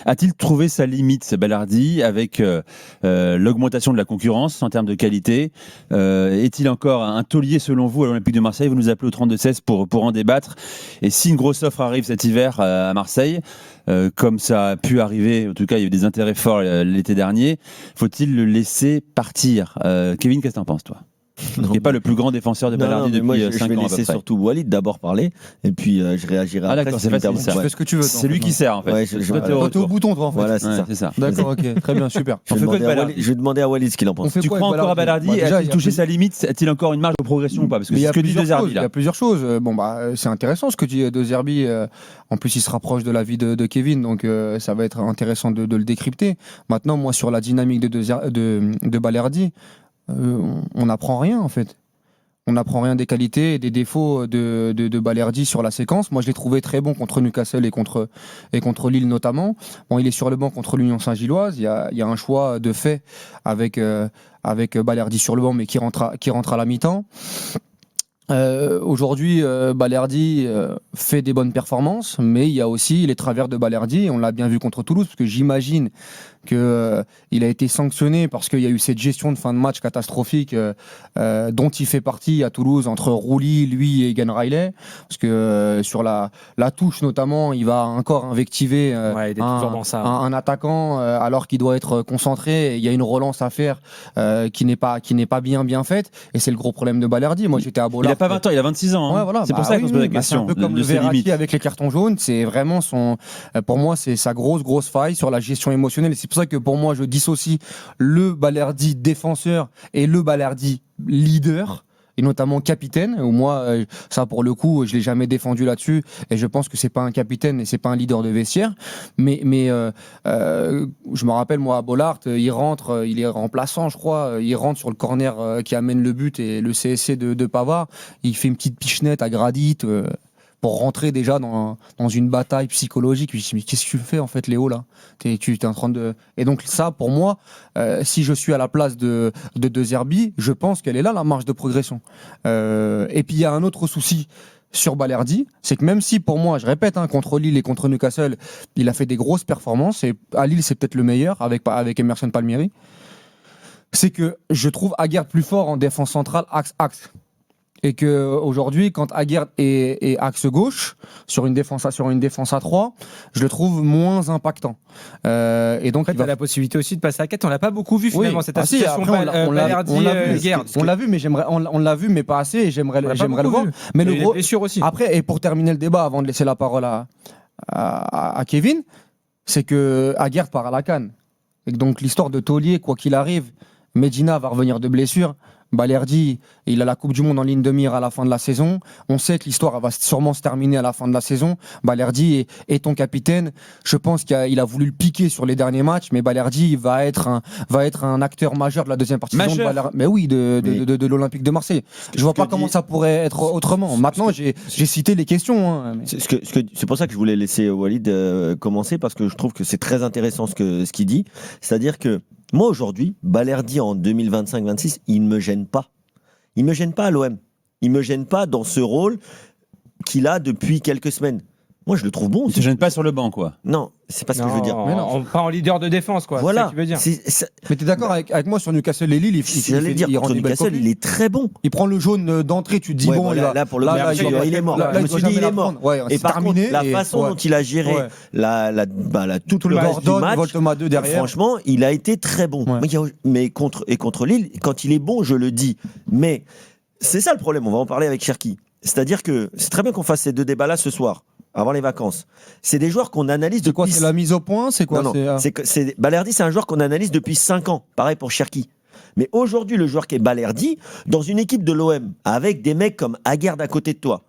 A-t-il trouvé sa limite, ce Balardi, avec l'augmentation de la concurrence en termes de qualité? Est-il encore un taulier selon vous à l'Olympique de Marseille? Vous nous appelez au 32-16 pour en débattre. Et si une grosse offre arrive cet hiver à Marseille, comme ça a pu arriver, en tout cas il y a eu des intérêts forts l'été dernier, faut-il le laisser partir? Kevin, qu'est-ce que t'en penses, toi? Qui n'est pas le plus grand défenseur de Balardi depuis 5 ans. Je vais laisser surtout Walid d'abord parler et puis je réagirai après. D'accord, c'est facile. Tu fais ce que tu veux. C'est lui qui sert en fait. Ouais, toi, t'es au bouton, toi, en fait. Voilà, c'est ça. D'accord, ok, très bien, super. Je vais demander à Walid ce qu'il en pense. Tu crois encore à Balardi? A-t-il touché sa limite? A-t-il encore une marge de progression ou pas? Parce que c'est ce que dit De Zerbi. Il y a plusieurs choses. Bon, c'est intéressant ce que dit De Zerbi. En plus, il se rapproche de la vie de Kevin, donc ça va être intéressant de le décrypter. Maintenant, moi, sur la dynamique de Balardi, on n'apprend rien en fait. On n'apprend rien des qualités et des défauts de Balerdi sur la séquence. Moi, je l'ai trouvé très bon contre Newcastle et contre Lille notamment. Bon, il est sur le banc contre l'Union Saint-Gilloise. Il y a un choix de fait avec Balerdi sur le banc, mais qui rentre à la mi-temps. Aujourd'hui, Balerdi fait des bonnes performances, mais il y a aussi les travers de Balerdi. On l'a bien vu contre Toulouse, parce que j'imagine qu'il a été sanctionné parce qu'il y a eu cette gestion de fin de match catastrophique dont il fait partie à Toulouse entre Rouli, lui et Egan Riley. Parce que sur la touche notamment, il va encore invectiver un attaquant alors qu'il doit être concentré. Il y a une relance à faire qui n'est pas bien faite. Et c'est le gros problème de Balerdi. Moi, j'étais à Bollard. Il n'a pas 20 ans, il a 26 ans. Hein. Ouais, voilà. C'est pour ça qu'on se pose la question. C'est un peu comme le Verratti avec les cartons jaunes. C'est vraiment pour moi, c'est sa grosse faille sur la gestion émotionnelle. Et c'est pour ça que pour moi, je dissocie le Balerdi défenseur et le Balerdi leader, et notamment capitaine, où moi, ça pour le coup, je l'ai jamais défendu là-dessus, et je pense que c'est pas un capitaine et c'est pas un leader de vestiaire, mais je me rappelle, moi, à Bollard, il rentre, il est remplaçant, je crois, il rentre sur le corner qui amène le but et le CSC de Pavard, il fait une petite pichenette à Gradit, pour rentrer déjà dans une bataille psychologique. Je me dis, mais qu'est-ce que tu fais en fait, Léo, là? Tu es en train de... Et donc ça, pour moi, si je suis à la place de Zerbi, je pense qu'elle est là, la marge de progression. Et puis il y a un autre souci sur Balerdi, c'est que même si pour moi, je répète, contre Lille et contre Newcastle, il a fait des grosses performances, et à Lille c'est peut-être le meilleur avec Emerson Palmieri, c'est que je trouve Aguerd plus fort en défense centrale axe. Et que aujourd'hui, quand Aguerd est axe gauche sur une défense à 3, je le trouve moins impactant. Et donc il a la possibilité aussi de passer à 4. On l'a pas beaucoup vu finalement cette association. On l'a vu, mais on l'a vu, mais pas assez. Et j'aimerais le voir. Mais le gros aussi. Après, et pour terminer le débat, avant de laisser la parole à Kevin, c'est que Aguerd part à la CAN. Et donc l'histoire de taulier, quoi qu'il arrive, Medina va revenir de blessure. Balerdi, il a la Coupe du Monde en ligne de mire à la fin de la saison. On sait que l'histoire va sûrement se terminer à la fin de la saison. Balerdi est ton capitaine. Je pense qu'il a voulu le piquer sur les derniers matchs, mais Balerdi va être un acteur majeur de la deuxième partie de saison. Mais oui, de l'Olympique de Marseille. Je vois pas comment ça pourrait être autrement. Maintenant, j'ai cité les questions. C'est pour ça que je voulais laisser Walid commencer, parce que je trouve que c'est très intéressant ce qu'il dit. C'est-à-dire que moi, aujourd'hui, Balerdi en 2025-26, il ne me gêne pas. Il ne me gêne pas à l'OM. Il ne me gêne pas dans ce rôle qu'il a depuis quelques semaines. Moi, je le trouve bon. Il ne se gêne pas sur le banc, quoi. Non, c'est pas ce que je veux dire. Mais non, pas en leader de défense, quoi. Voilà. C'est ça que tu veux dire. Mais tu es d'accord avec moi sur Newcastle et Lille, contre Newcastle, il est très bon. Il prend le jaune d'entrée, tu te dis, là, pour le coup, il est mort. Je me suis dit, il est mort. Et par contre, la façon dont il a géré tout le reste du match, franchement, il a été très bon. Mais contre Lille, quand il est bon, je le dis. Mais c'est ça le problème, on va en parler avec Cherki. C'est-à-dire que c'est très bien qu'on fasse ces deux débats-là ce soir, avant les vacances. C'est des joueurs qu'on analyse depuis... C'est quoi, c'est la mise au point? C'est quoi? Balerdi, c'est un joueur qu'on analyse depuis 5 ans. Pareil pour Cherki. Mais aujourd'hui, le joueur qui est Balerdi, dans une équipe de l'OM, avec des mecs comme Aguerd à côté de toi,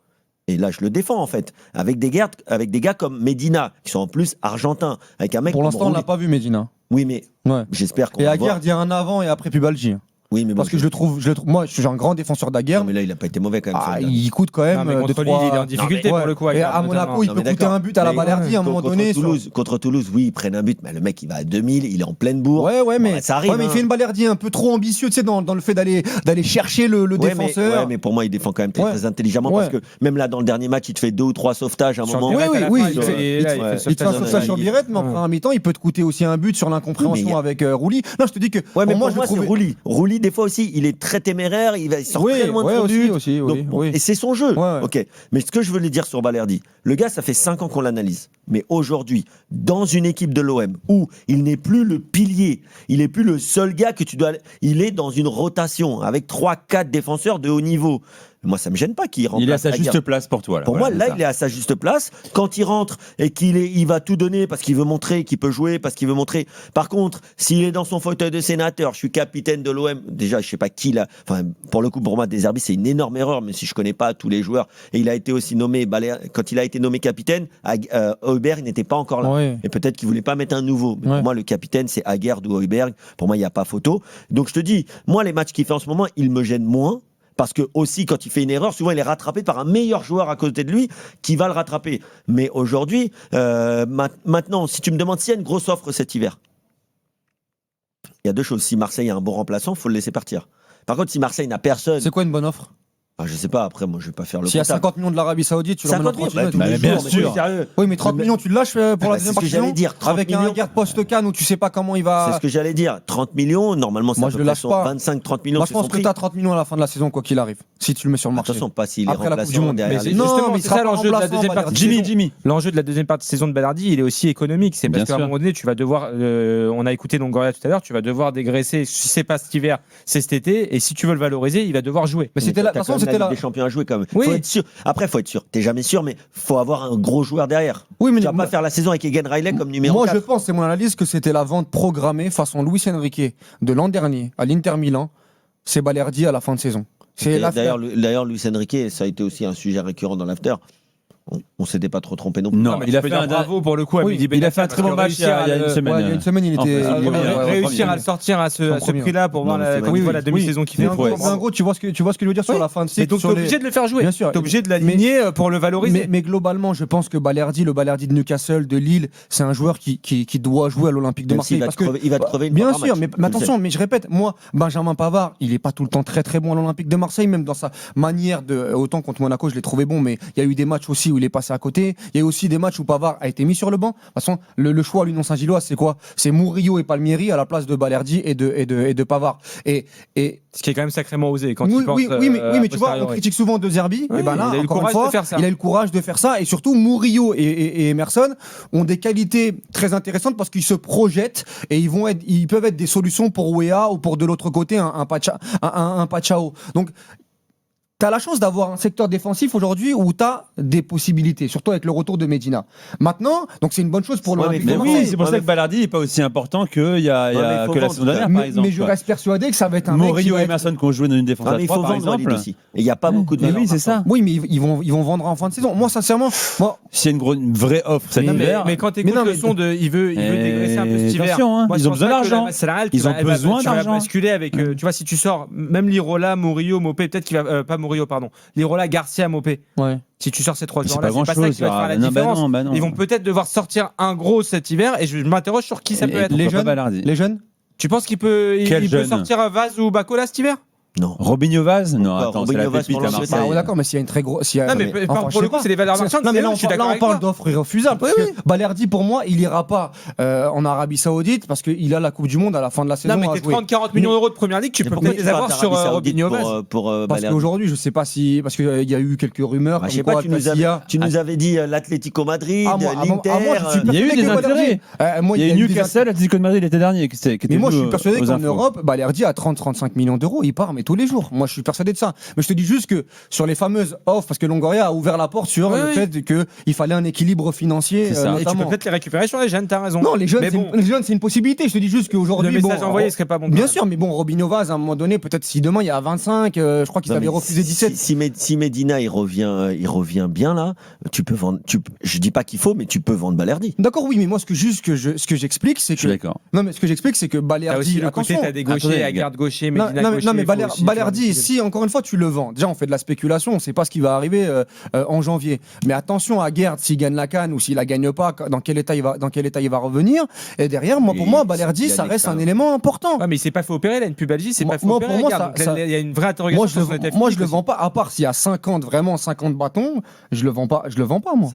et là je le défends en fait, avec des gars comme Medina, qui sont en plus argentins, avec un mec... Pour l'instant, on l'a pas vu, Medina. Oui, mais j'espère qu'on va voir. Et Aguerd, il y a un avant et après Pubalgi. Oui, mais parce que je le trouve, moi, je suis un grand défenseur d'Aguerd. Mais là, il a pas été mauvais quand même. Il coûte quand même. Mais contre Lille, il est en difficulté pour le coup. Et à Monaco, il peut coûter un but à la Balerdi à un moment donné. Contre Toulouse, oui, ils prennent un but, mais le mec, il va à 2000, il est en pleine bourre. Ouais, mais ça arrive. Mais il fait une Balerdi un peu trop ambitieux, tu sais, dans le fait d'aller chercher le défenseur. Mais pour moi, il défend quand même très intelligemment parce que même là, dans le dernier match, il te fait 2 ou 3 sauvetages à un moment. Oui, il te fait un sauvetage sur Biret, mais en première mi-temps, il peut te coûter aussi un but sur l'incompréhension avec Rouli. Non, je te dis que pour moi, c'est Rouli. Rouli, des fois aussi, il est très téméraire, il sort très loin de son but. Et c'est son jeu. Ok. Mais ce que je voulais dire sur Balerdi, le gars, ça fait 5 ans qu'on l'analyse. Mais aujourd'hui, dans une équipe de l'OM où il n'est plus le pilier, il n'est plus le seul gars que tu dois. Il est dans une rotation avec 3-4 défenseurs de haut niveau. Moi, ça me gêne pas qu'il rentre. Il est à sa juste place pour toi. Pour moi, il est à sa juste place. Quand il rentre et il va tout donner parce qu'il veut montrer qu'il peut jouer, parce qu'il veut montrer. Par contre, s'il est dans son fauteuil de sénateur, je suis capitaine de l'OM. Déjà, je sais pas qui là. Enfin, pour le coup, pour moi, Deserbi, c'est une énorme erreur, même si je connais pas tous les joueurs. Et il a été aussi nommé, quand il a été nommé capitaine, Højbjerg n'était pas encore là. Ouais. Et peut-être qu'il voulait pas mettre un nouveau. Mais pour moi, le capitaine, c'est Aguerd ou Højbjerg. Pour moi, il n'y a pas photo. Donc, je te dis, moi, les matchs qu'il fait en ce moment, il me gêne moins. Parce que aussi, quand il fait une erreur, souvent il est rattrapé par un meilleur joueur à côté de lui qui va le rattraper. Mais aujourd'hui, maintenant, si tu me demandes s'il y a une grosse offre cet hiver, il y a 2 choses. Si Marseille a un bon remplaçant, il faut le laisser partir. Par contre, si Marseille n'a personne... C'est quoi une bonne offre ? Je sais pas, après, moi, je vais pas faire le S'il y a 50 millions de l'Arabie Saoudite, tu l'emmènes en 30 millions. Bien sûr. Oui, mais 30 millions, tu le lâches pour la deuxième partie. Avec un millions. garde post-Cannes où tu sais pas comment il va. C'est ce que j'allais dire. 30 millions, normalement, c'est 25-30 millions. Moi, je pense que tu as 30 millions à la fin de la saison, quoi qu'il arrive. Si tu le mets sur le marché. Attention, pas s'il est après la Coupe du remplaçant Monde. derrière les... Non, mais c'est ça l'enjeu de la deuxième partie. Jimmy. L'enjeu de la deuxième partie de saison de Balerdi, il est aussi économique. C'est parce qu'à un moment donné, tu vas devoir. On a écouté Longoria tout à l'heure. Tu vas devoir dégraisser. Si c'est pas cet hiver, c'est cet été. Et si tu veux le valoriser, il va devoir jouer. Mais c'était la façon, c'était la des champions à jouer quand même. Faut être sûr. Après, faut être sûr. T'es jamais sûr, mais faut avoir un gros joueur derrière. Oui, mais tu vas pas faire la saison avec Egan Riley comme numéro 4. Moi, je pense, c'est mon analyse, que c'était la vente programmée façon Luis Enrique de l'an dernier à l'Inter Milan. C'est Balerdi à la fin de saison. D'ailleurs, Luis Enrique, ça a été aussi un sujet récurrent dans l'after. On s'était pas trop trompé non plus. Non, il a fait un bravo pour le coup. Il a fait un très bon match il y a une semaine. Il y a une semaine, il était réussir à le sortir à ce prix-là pour voir la demi-saison qu'il fait. En gros, tu vois ce que je veux dire sur la fin de cycle. Donc tu es obligé de le faire jouer. Bien sûr. Tu es obligé de l'aligner pour le valoriser. Mais globalement, je pense que le Balerdi de Newcastle, de Lille, c'est un joueur qui doit jouer à l'Olympique de Marseille. Il va te crever une bien sûr, mais attention, mais je répète, moi, Benjamin Pavard, il est pas tout le temps très très bon à l'Olympique de Marseille, même dans sa manière de. Autant contre Monaco, je l'ai trouvé bon, mais il y a eu des matchs aussi où il est passé à côté. Il y a eu aussi des matchs où Pavard a été mis sur le banc. De toute façon, le choix à l'Union Saint-Gilloise, c'est quoi ? C'est Murillo et Palmieri à la place de Balerdi et de Pavard. Et ce qui est quand même sacrément osé quand il pense. Oui, mais tu vois, on critique souvent De Zerbi. Et ben là, encore une fois, il a eu le courage de faire ça. Et surtout, Murillo et Emerson ont des qualités très intéressantes parce qu'ils se projettent et ils peuvent être des solutions pour Weah ou pour de l'autre côté un Pachao. Donc t'as la chance d'avoir un secteur défensif aujourd'hui où t'as des possibilités, surtout avec le retour de Medina. Maintenant, donc c'est une bonne chose pour l'Olympique de Marseille. Oui, c'est pour ça que Balerdi n'est pas aussi important que la saison dernière, par exemple. Mais je reste persuadé que ça va être un Murillo et Emerson qui ont joué dans une défense à 3, par exemple. Et il n'y a pas beaucoup de... Oui, c'est ça. Oui, mais ils vont vendre en fin de saison. Moi, sincèrement... S'il y a une vraie offre cet hiver... Mais quand t'écoutes le son de... Il veut dégraisser un peu cet hiver. Ils ont besoin d'argent. Ils ont besoin d'argent. Tu vas basculer avec... Tu vois, si tu sors, même Lirola, Murillo, Mopé, peut-être qu'il va... Pas Murillo, pardon. Lirola, Garcia, Mopé. Ouais. Si tu sors ces 3 joueurs-là, c'est pas ça qui va faire la différence. Ils vont peut-être devoir sortir un gros cet hiver et je m'interroge sur qui ça peut être. Les jeunes. Tu penses qu'il peut sortir Vaz ou Bacola cet hiver ? Non. Robinho Vaz ? Non, attends, c'est la pépite à Marseille. D'accord, mais s'il y a une très grosse... Non, mais pour le coup, c'est les valeurs marchandes. Non, mais là, on parle d'offres irrefusables. Balerdi, pour moi, il ira pas en Arabie Saoudite parce qu'il a la Coupe du Monde à la fin de la saison. Non, mais tes 30-40 millions d'euros de première ligue, tu peux peut-être les avoir sur Robinho Vaz. Parce qu'aujourd'hui, je sais pas si... Parce qu'il y a eu quelques rumeurs. Je sais pas, tu nous avais dit l'Atlético Madrid, l'Inter... Il y a eu des intérêts. Il y a eu Newcastle, l'Atlético de Madrid l'été dernier. Mais moi, je suis persuadé qu'en Europe, Balerdi à 30-35 millions d'euros, il part, mais tous les jours. Moi, je suis persuadé de ça. Mais je te dis juste que sur les fameuses offres, parce que Longoria a ouvert la porte sur le fait qu'il fallait un équilibre financier. Et tu peux peut-être les récupérer sur les jeunes, t'as raison. Non, les jeunes, c'est une possibilité. Je te dis juste qu'aujourd'hui. Le message envoyé serait pas bon. Bien sûr, mais bon, Robinho Vaz, à un moment donné, peut-être si demain il y a 25, je crois qu'il avait refusé 17. Si Medina il revient bien là, tu peux vendre. Je dis pas qu'il faut, mais tu peux vendre Balerdi. D'accord, oui, mais moi ce que j'explique, c'est que. Je suis d'accord. Non, mais ce que j'explique, c'est que Balerdi. T'as aussi le côté, t'as des gauchers, à garde gaucher, Medina gaucher. Non, mais Balerdi, si encore une fois tu le vends, déjà on fait de la spéculation, on sait pas ce qui va arriver en janvier. Mais attention à Gerd s'il gagne la CAN ou s'il la gagne pas, dans quel état il va revenir. Et derrière, pour moi, Balerdi, ça reste un élément important. Ouais, mais il s'est pas fait opérer, là, une pubalgie, c'est pas fait opérer. Il y a une vraie interrogation. Moi, je le vends pas, à part s'il y a 50 bâtons, je le vends pas, moi.